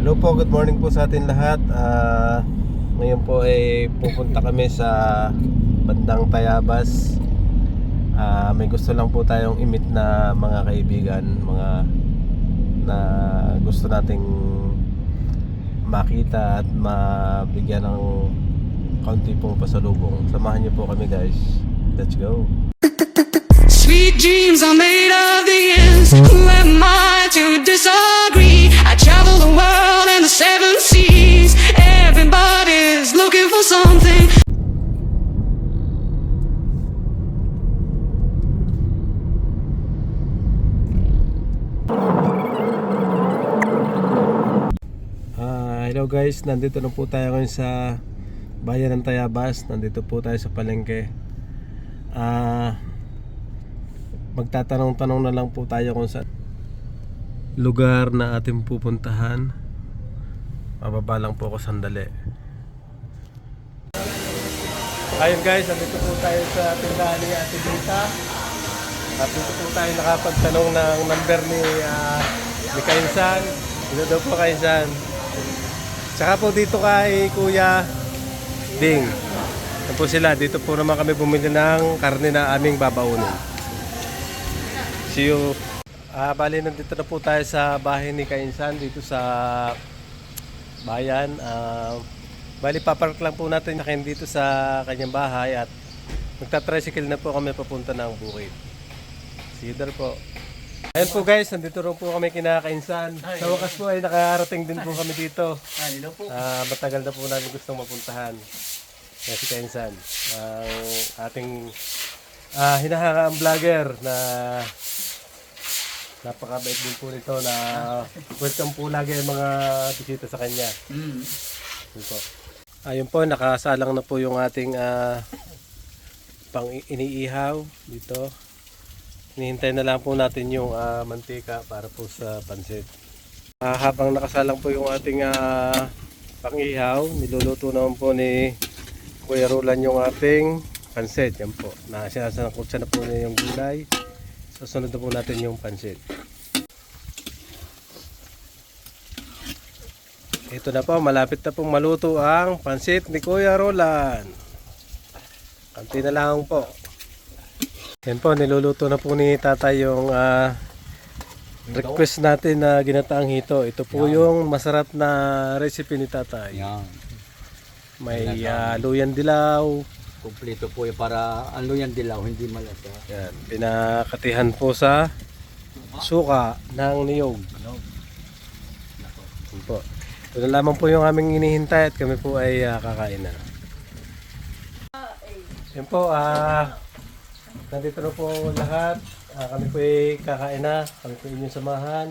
Hello po, good morning po sa atin lahat. Ngayon po ay pupunta kami sa bandang Tayabas. May gusto lang po tayong imit na mga kaibigan, mga na gusto nating makita at mabigyan ng kaunti pong pasalubong. Samahan niyo po kami guys. Let's go. Sweet dreams are made of these. Who am I to disagree? I travel the world and the seven seas. Everybody's looking for something. Hello guys, nandito na po tayo ngayon sa bayan ng Tayabas. Nandito po tayo sa palengke. Magtatanong-tanong na lang po tayo kung sa lugar na ating pupuntahan. Mababa lang po ako sandali. Ayun guys, nandito po tayo sa tindahan ni Ate Dita. At dito po tayo nakapagtanong ng number ni Kainsan. Dito daw po Kainsan. Tsaka po dito kay Kuya Ding. Yan po sila. Dito po naman kami bumili ng karne na aming babaunin. See you. Bali, nandito na po tayo sa bahay ni Kainsan dito sa bayan. Bali, papark lang po natin nakin dito sa kanyang bahay at magta-tricycle na po kami papunta ng Bukid. See you there po. Ayan po guys, nandito rin po kami kina Kainsan. Sa wakas po ay nakarating din po kami dito. Matagal na po namin gustong mapuntahan. Kaya si Kainsan, ang ating hinahangaang vlogger na napakabait din po nito na welcome po lagi ang mga bisita sa kanya. Ayun po, nakasalang na po yung ating pang iniihaw dito. Hinihintay na lang po natin yung mantika para po sa pansit. Habang nakasalang po yung ating pang-ihaw, niluluto naman po ni Kuya Roland yung ating pansit. Yan po, sinasangkutsa na po niya yung gulay. Susunod na po natin yung pansit. Ito na po, malapit na pong maluto ang pansit ni Kuya Roland. Kanti na lang po. Yan po, niluluto na po ni Tatay yung request natin na ginataang hito. Ito po yung masarap na recipe ni Tatay. May luyan dilaw. Kompleto po yung para ang luyan dilaw, hindi malasa. Yan, pinakatihan po sa suka ng niyog. Yan po. Ito na lamang po yung aming inihintay at kami po ay kakain na. Yan po, nandito na po lahat. Kami po ay kakain na. Kami po inyong samahan.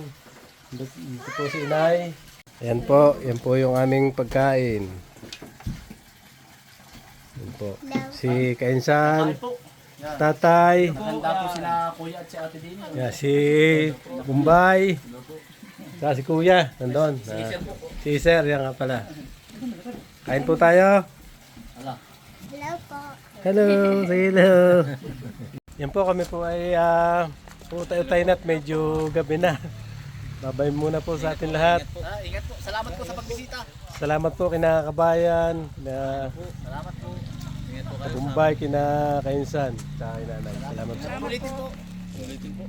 Dito po si Inay. Yan po yung aming pagkain. Yan po. Si Kainsan, Tatay. Handa po sila Kuya at si Ate Dini. Yeah, si Bumbay. Saka si Kuya, nandun. Si Sir, yan nga pala. Kain po tayo. Hello po. Hello, say hello. Yan po, kami po ay tayo na at medyo gabi na. Babay muna po sa atin lahat. Ingat po. Salamat po sa pagbisita. Salamat po kina Kabayan, kina Salamat po. Ingat po kayo. Bumbay, kina Kainsan, sa Nanay. Salamat po. Ulitin po.